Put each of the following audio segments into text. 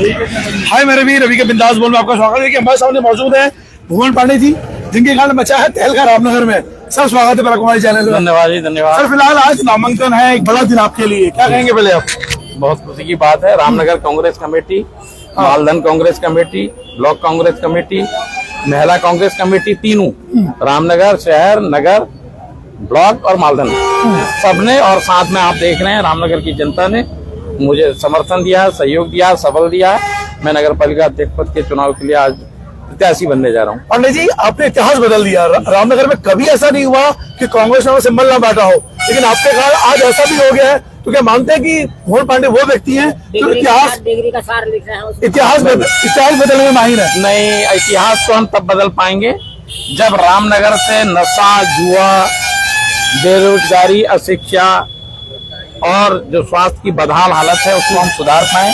हाय मेरे भी रवि के बिंदास बोल में आपका स्वागत है कि हमारे सामने मौजूद है भुवन पांडे जी, जिनके कारण मचा है तहलका रामनगर में। सर स्वागत है कुमारी चैनल में। धन्यवाद जी, धन्यवाद। सर फिलहाल आज नामांकन है, एक बड़ा दिन आपके लिए, क्या कहेंगे पहले आप? बहुत खुशी की बात है। Ramnagar Congress committee, Maldhan Congress committee, block Congress committee, महिला कांग्रेस कमेटी, तीनों रामनगर शहर, नगर, ब्लॉक और मालधन सबने, और साथ में आप देख रहे हैं रामनगर की जनता ने मुझे समर्थन दिया, सहयोग दिया, सबल दिया। मैं नगर पालिका अध्यक्ष पद के चुनाव के लिए आज प्रत्याशी बनने जा रहा हूँ। पांडे जी, आपने इतिहास बदल दिया। रामनगर में कभी ऐसा नहीं हुआ कि कांग्रेस में सिंबल ना बैठा हो, लेकिन आपके कारण आज ऐसा भी हो गया है। तो क्या मानते हैं कि भुवन पांडे वो व्यक्ति हैं जो इतिहास डिग्री का सार लिख रहे हैं, इतिहास बदलने में माहिर है? नहीं, इतिहास तो हम तब बदल पाएंगे जब रामनगर से नशा, जुआ, बेरोजगारी, अशिक्षा और जो स्वास्थ्य की बदहाल हालत है उसको हम सुधार पाए,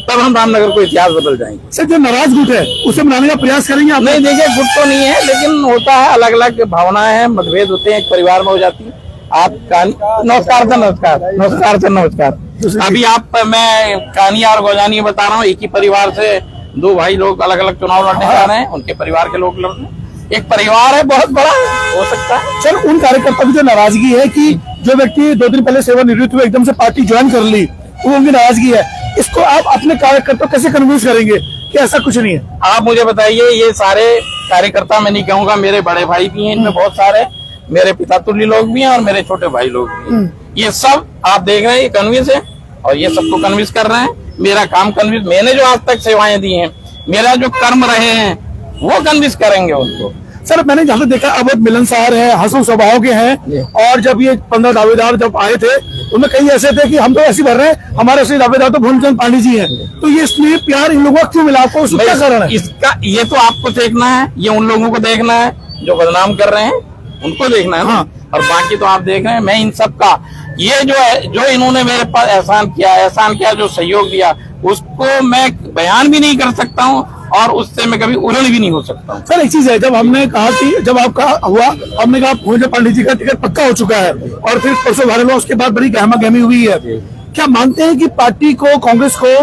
तब हम रामनगर को इतिहास बदल जाएंगे। सर जो नाराज गुट है उसे मनाने का प्रयास करेंगे आप? नहीं, देखिए गुट तो नहीं है, लेकिन होता है, अलग अलग भावनाएं हैं, मतभेद होते हैं, एक परिवार में हो जाती है। आप नमस्कार सर, नमस्कार, नमस्कार सर, नमस्कार। अभी आप, मैं कानिया और गौजानी बता रहा हूँ, एक ही परिवार से दो भाई लोग अलग अलग चुनाव लड़ने जा रहे हैं, उनके परिवार के लोग लड़ रहे हैं। एक परिवार है, बहुत बड़ा हो सकता है। सर उन कार्यकर्ताओं की जो नाराजगी है कि जो व्यक्ति 2 दिन पहले सेवानिवृत्त हुए एकदम से पार्टी ज्वाइन कर ली, वो उनकी नाराजगी है, इसको आप अपने कार्यकर्ताओं कैसे कन्विंस करेंगे कि ऐसा कुछ नहीं है? आप मुझे बताइए, ये सारे कार्यकर्ता मैं नहीं कहूँगा, मेरे बड़े भाई भी हैं इनमें बहुत सारे, मेरे पिता तुल्य लोग भी हैं और मेरे छोटे भाई लोग भी हैं। ये सब आप देख रहे हैं, ये कन्विंस है और ये सबको कन्विंस कर रहे हैं। मेरा काम कन्विंस, मैंने जो आज तक सेवाएं दी हैं, मेरा जो कर्म रहे हैं, वो कन्विंस करेंगे उनको। सर मैंने जहाँ तक देखा अब मिलनसार है, हंसमुख स्वभाव के हैं, और जब ये 15 दावेदार जब आए थे उनमें कई ऐसे थे कि हम तो ऐसे भर रहे हैं, हमारे असली दावेदार तो भुवन पांडे जी हैं। तो ये स्नेह प्यार इन लोगों का क्यों मिला आपको, उसका क्या कारण है? इसका ये तो आपको देखना है, ये उन लोगों को देखना है जो बदनाम कर रहे हैं, उनको देखना है ना। और बाकी तो आप देख रहे हैं, मैं इन सब का, ये जो है, जो इन्होंने मेरे पास एहसान किया, जो सहयोग दिया, उसको मैं बयान भी नहीं कर सकता हूँ और उससे मैं कभी उड़न भी नहीं हो सकता हूँ। सर एक चीज है, जब हमने कहा कि जब आपका हुआ, हमने कहा भुवन पांडे जी का टिकट पक्का हो चुका है और फिर परसों वायरल हुआ, उसके बाद बड़ी गहमा गहमी हुई है। क्या मानते हैं कि पार्टी को, कांग्रेस को,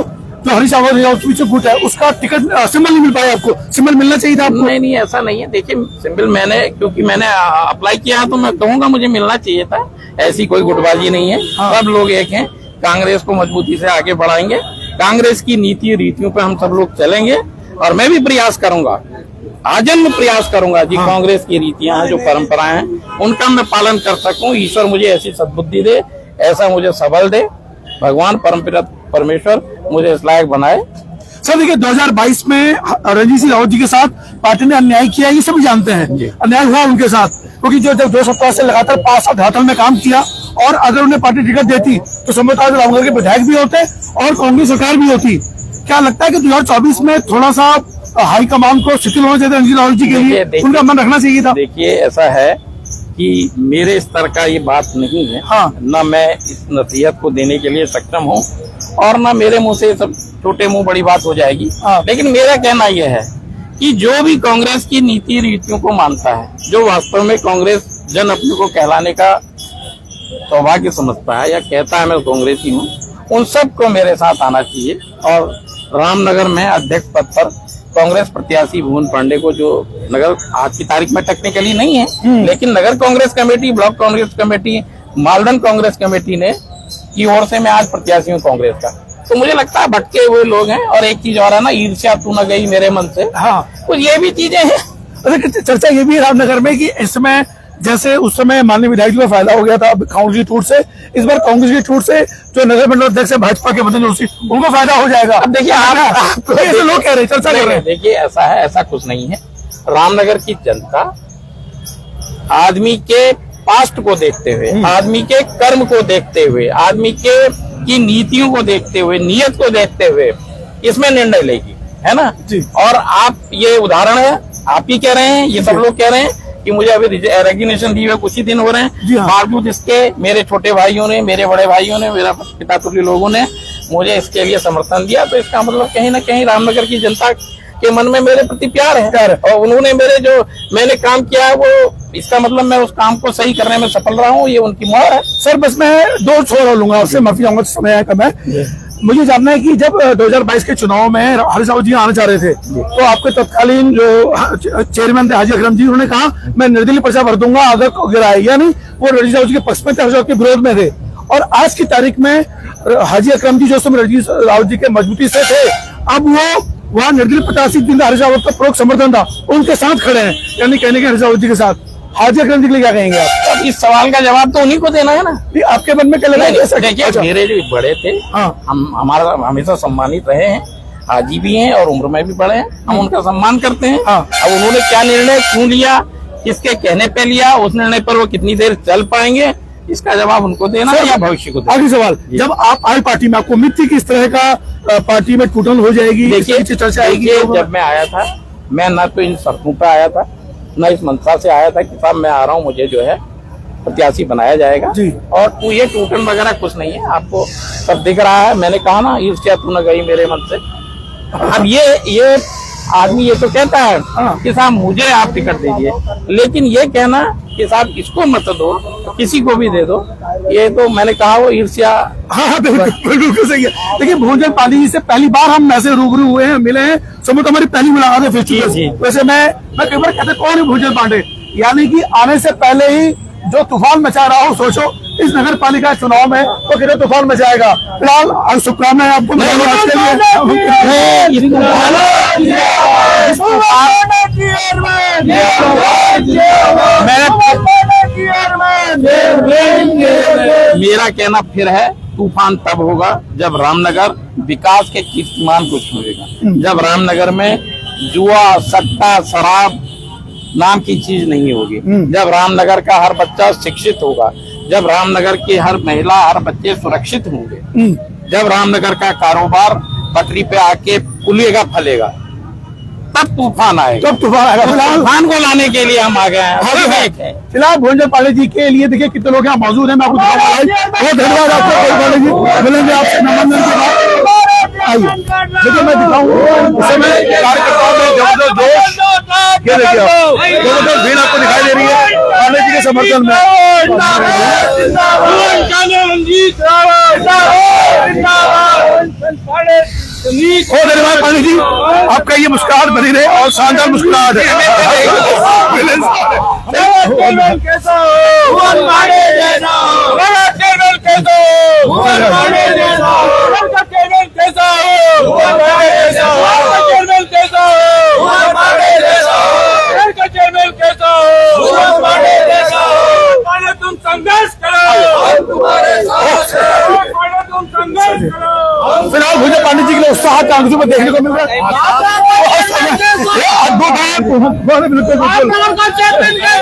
जो हरीश रावत गुट है, उसका टिकट सिंबल नहीं मिल पाया? आपको सिंबल मिलना चाहिए था आपको? नहीं, ऐसा नहीं है। देखिए सिंबल मैंने, क्योंकि मैंने अप्लाई किया तो मैं कहूँगा मुझे मिलना चाहिए था। ऐसी कोई गुटबाजी नहीं है, सब लोग एक हैं। कांग्रेस को मजबूती से आगे बढ़ाएंगे, कांग्रेस की नीति रीतियों पे हम सब लोग चलेंगे और मैं भी प्रयास करूंगा, आजन्म प्रयास करूंगा जी, कांग्रेस की रीतियां हैं, जो परंपराएं हैं, उनका मैं पालन कर सकूं। ईश्वर मुझे ऐसी सद्बुद्धि दे, ऐसा मुझे सबल दे, भगवान परमपिता परमेश्वर मुझे इस लायक बनाए। सर देखिए 2022 में रणजीत सिंह रावत जी के साथ पार्टी ने अन्याय किया, ये सभी जानते हैं, अन्याय हुआ उनके साथ, क्योंकि जो 2 सप्ताह से लगातार 5 धरातल में काम किया, और अगर उन्हें पार्टी टिकट देती तो संभवतः रामनगर के विधायक भी होते और कांग्रेस सरकार भी होती। क्या लगता है कि 2024 में थोड़ा सा हाईकमान को शिथिल होना चाहिए रणजीत रावत जी के लिए, उनका मन रखना चाहिए था? देखिए ऐसा है कि मेरे स्तर का ये बात नहीं है, ना मैं इस नसीहत को देने के लिए सक्षम हूँ और ना मेरे मुंह से सब छोटे मुंह बड़ी बात हो जाएगी। लेकिन मेरा कहना यह है कि जो भी कांग्रेस की नीति रीतियों को मानता है, जो वास्तव में कांग्रेस जन अपने को कहलाने का सौभाग्य समझता है या कहता है मैं कांग्रेसी हूँ, उन सबको मेरे साथ आना चाहिए। और रामनगर में अध्यक्ष पद पर कांग्रेस प्रत्याशी भुवन पांडे को, जो नगर आज की तारीख में टेक्निकली नहीं है, लेकिन नगर Congress committee, block Congress committee, Maldhan Congress committee ने की ओर से मैं आज प्रत्याशी हूँ कांग्रेस का। तो मुझे लगता है भटके हुए लोग हैं। और एक चीज और है ना, ईर्ष्या तू न गई मेरे मन से, कुछ ये भी चीजें हैं। चर्चा ये भी है रामनगर में कि इसमें, जैसे उस समय माननीय विधायक जी को फायदा हो गया था कांग्रेस की टूट से, इस बार कांग्रेस की टूट से जो नगर मंडल अध्यक्ष है भाजपा के बदन जोशी, उनको फायदा हो जाएगा। अब देखिए आप ऐसे लोग कह रहे हैं, चर्चा कर रहे हैं। देखिए ऐसा है, ऐसा कुछ नहीं है। रामनगर की जनता आदमी के पास्ट को देखते हुए, आदमी के कर्म को देखते हुए, आदमी की नीतियों को देखते हुए, नियत को देखते हुए इसमें निर्णय लेगी, है ना जी। और आप, ये उदाहरण है, आप ही कह रहे हैं, ये सब लोग कह रहे हैं कि मुझे अभी रेजिग्नेशन दिए हुए कुछ ही दिन हो रहे हैं, बावजूद इसके मेरे छोटे भाइयों ने, मेरे बड़े भाइयों ने, मेरा पिता तुल्य लोगों ने मुझे इसके लिए समर्थन दिया। तो इसका मतलब कहीं ना कहीं रामनगर की जनता के मन में मेरे प्रति प्यार है और उन्होंने मेरे जो मैंने काम किया है, वो, इसका मतलब मैं उस काम को सही करने में सफल रहा हूँ, ये उनकी मोहर है। सर बस मैं 2 छोड़ लूंगा आपसे, माफी चाहूंगा, समय है कम है। मुझे जानना है कि जब 2022 के चुनाव में हरीश रावत जी आना चाह रहे थे तो आपके तत्कालीन जो चेयरमैन थे हाजी अकरम जी, उन्होंने कहा मैं निर्दलीय पर्चा भर दूंगा अगर गिराए, यानी वो हरीश रावत जी के पक्ष में थे, हरीश रावत के विरोध में थे। और आज की तारीख में हाजी अकरम जी जो समय हरीश रावत जी के मजबूती से थे, अब वो वहाँ निर्दलीय प्रत्याशी जिनका हरीश रावत का प्रोग समर्थन था उनके साथ खड़े हैं, यानी कहने के हरीश रावत जी के साथ। हाजी अकरम जी के लिए क्या कहेंगे आप? अब इस सवाल का जवाब तो उन्हीं को देना है ना। आपके मन में क्या लगा? देखिए, मेरे जो बड़े थे, हम हमारा हमेशा सम्मानित रहे हैं, हाजी भी हैं और उम्र में भी बड़े हैं, हम उनका सम्मान करते हैं। अब उन्होंने क्या निर्णय क्यों लिया, किसके कहने पे लिया, उस निर्णय पर वो कितनी देर चल पाएंगे, इसका जवाब उनको देना है या भविष्य को देना। आखिरी सवाल, जब आप आए पार्टी में, आपको उम्मीद थी कि इस तरह का पार्टी में टूटन हो जाएगी? देखिए, चर्चा आएगी। जब मैं आया था, मैं न तो इन शर्तों पे आया था, न इस मंशा से आया था कि साहब मैं आ रहा हूँ, मुझे जो है प्रत्याशी बनाया जाएगा जी। और तू ये टूटन वगैरह कुछ नहीं है, आपको सब दिख रहा है। मैंने कहा ना, ईर्ष्या तू न गई मेरे मन से। अब ये आदमी ये तो कहता है कि साहब मुझे आप टिकट दीजिए, लेकिन ये कहना कि साहब इसको मत दो, किसी को भी दे दो, ये तो मैंने कहा वो ईर्ष्या। हाँ, बिल्कुल सही है। देखिए, भोजन पांडे जी से पहली बार हम ऐसे रूबरू हुए हैं, मिले हैं, समझ हमारी पहली मुलाकात है फेस टू फेस। वैसे मैं कई बार कहते कौन है भोजन पांडे, यानी कि आने से पहले ही जो तूफान मचा रहा हो, सोचो इस नगर पालिका चुनाव में तो कितने तूफान मचाएगा। फिलहाल शुभकामनाएं आपको। मेरा कहना फिर है, तूफान तब होगा जब रामनगर विकास के कीर्तिमान को छुएगा, जब रामनगर में जुआ, सट्टा, शराब नाम की चीज नहीं होगी, जब रामनगर का हर बच्चा शिक्षित होगा, जब रामनगर की हर महिला, हर बच्चे सुरक्षित होंगे, जब रामनगर का कारोबार पटरी पे आके फूलेगा फलेगा, तब तूफान आएगा। तब तूफान आएगा। तूफान को लाने के लिए हम आ गए हैं। फिलहाल भोजन पांडे जी के लिए देखिए कितने लोग यहाँ मौजूद हैं, मैं आपको बहुत धन्यवाद आपको पांडे जी। मिलेंगे आपसे नमन के बाद। आइए देखिए, मैं दिखाऊँ इस समय कार्यकर्ताओं में जबरदस्त जोश, ये देखिए जबरदस्त भीड़ आपको दिखाई दे रही है पांडे जी के समर्थन में। धन्यवाद पांडे जी, आपका ये मुस्कुराहट बनी रहे और शानदार मुस्कुराहट है। तुम संघर्ष करो, फिलहाल भोजन पांडे जी के लिए उत्साह कांग्रेस में देखने को मिल रहा है।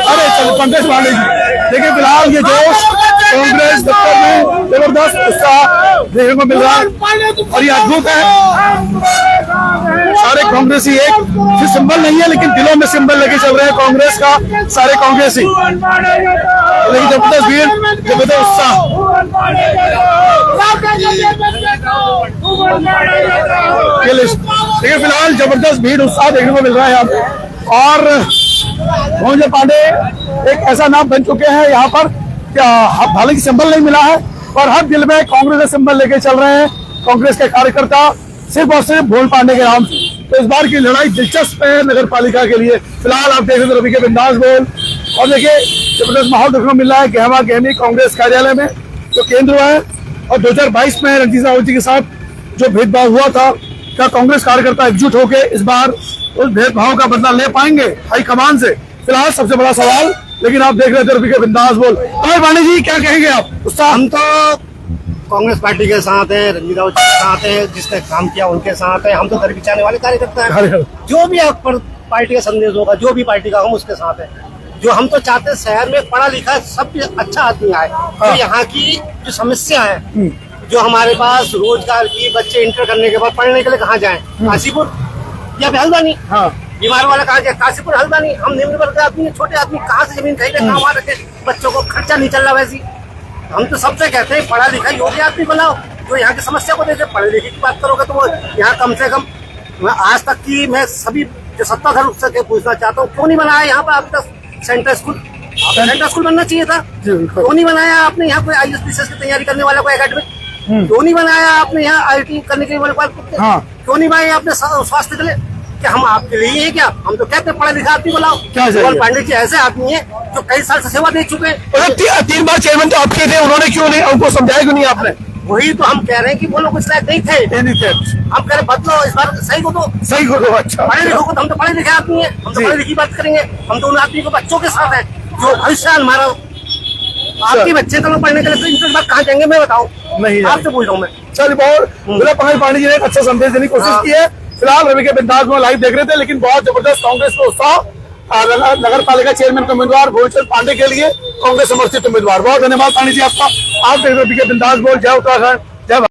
अरे चलो पंकज पांडे जी, देखिए फिलहाल ये जोश कांग्रेस दफ्तर में जबरदस्त उत्साह देखने को मिल रहा है और ये अद्भुत है। सारे कांग्रेसी एक सिंबल नहीं है, लेकिन दिलों में सिंबल लेके चल रहे हैं कांग्रेस का सारे कांग्रेसी। लेकिन जबरदस्त भीड़, जबरदस्त उत्साह। देखिए फिलहाल जबरदस्त भीड़, उत्साह देखने को मिल रहा है यहाँ पे। और भोजन पांडे एक ऐसा नाम बन चुके हैं यहाँ पर, हालांकि सिंबल नहीं मिला है और हर दिल में कांग्रेस का सिंबल लेके चल रहे हैं कांग्रेस के कार्यकर्ता, सिर्फ और सिर्फ भोजन पांडे के नाम से। तो इस बार की लड़ाई दिलचस्प है नगर पालिका के लिए। फिलहाल आप देख रहे हैं रवि के बिंदास बोल, और देखिए जबरदस्त माहौल देखने को मिल रहा है गहमा गहमी कांग्रेस कार्यालय में जो केंद्र है। और 2022 में रणजीत रावत जी के साथ जो भेदभाव हुआ था, क्या कांग्रेस कार्यकर्ता एकजुट होकर इस बार उस भेदभाव का बदला ले पाएंगे हाईकमान से? फिलहाल सबसे बड़ा सवाल। लेकिन आप देख रहे थे रवि के बिंदास बोल। पांडे जी क्या कहेंगे आप? हम तो कांग्रेस पार्टी के साथ हैं, रणजीत रावत जी के साथ हैं, जिसने काम किया उनके साथ हैं। हम तो घर बिचाने वाले कार्यकर्ता हैं। जो भी आप पर पार्टी का संदेश होगा, जो भी पार्टी का, हम उसके साथ हैं। जो हम तो चाहते हैं शहर में पढ़ा लिखा सब अच्छा आदमी आए। तो यहाँ की जो समस्या है, जो हमारे पास रोजगार की, बच्चे इंटर करने के बाद पढ़ने के लिए कहाँ जाएं? काशीपुर या हल्द्वानी? बीमार वाला कहाँ जाए? काशीपुर, हल्द्वानी। हम निम्न वर्ग के आदमी, छोटे आदमी, कहाँ से जमीन खरीदे, कहाँ वहाँ रखे? बच्चों को खर्चा नहीं चल रहा। वैसे हम तो सबसे कहते हैं पढ़ा लिखा योग्य आदमी बनाओ, जो यहाँ की समस्या को देखे। पढ़े लिखे की बात करोगे तो वो यहाँ कम से कम, मैं आज तक की मैं सभी जो सत्ताधार से पूछना चाहता हूँ, क्यों नहीं बनाया यहाँ पर आपका सेंटर स्कूल? सेंटर स्कूल बनना चाहिए था, क्यों नहीं बनाया आपने यहाँ कोई IAS PCS की तैयारी करने वाला कोई एकेडमी? क्यों नहीं बनाया आपने यहाँ आईटी करने के लिए? हाँ। क्यों नहीं बनाया आपने स्वास्थ्य के लिए? क्या हम आपके लिए हैं क्या? हम तो कहते हैं पढ़े लिखे आदमी को लाओ। क्या चाहिए? गोपाल पांडे जी ऐसे आदमी है जो कई साल से सेवा दे चुके हैं। 3 बार चेयरमैन तो आपके थे, उन्होंने क्यों नहीं, उनको समझाया क्यों नहीं आपने? वही तो हम कह रहे हैं कि वो लोग इस लायक नहीं थे। हम कह रहे बदलो, इस बार सही को दो, सही को दो। अच्छा, पढ़े लिखो को तो हम तो पढ़े लिखे आदमी है, हम तो पढ़े लिखी बात करेंगे। हम तो उन आदमी को बच्चों के साथ है जो भविष्य हमारा। आपके बच्चे तो पढ़ने के लिए तो इंटरेस्ट बात कहाँ जाएंगे मैं बताऊँ? नहीं आपसे पूछ रहा हूँ मैं। चल बहुत गुलाब पंकज पांडे जी ने एक अच्छा संदेश देने की कोशिश की है। फिलहाल रवि के बिंदास में लाइव देख रहे थे, लेकिन बहुत जबरदस्त कांग्रेस में उत्साह नगर पालिका चेयरमैन के उम्मीदवार भुवनेश्वर पांडे के लिए कांग्रेस समर्थित उम्मीदवार। बहुत धन्यवाद पांडे जी आपका। आप देख रहे रवि के बिंदास बोल। जय उत्तराखंड, जय भारत।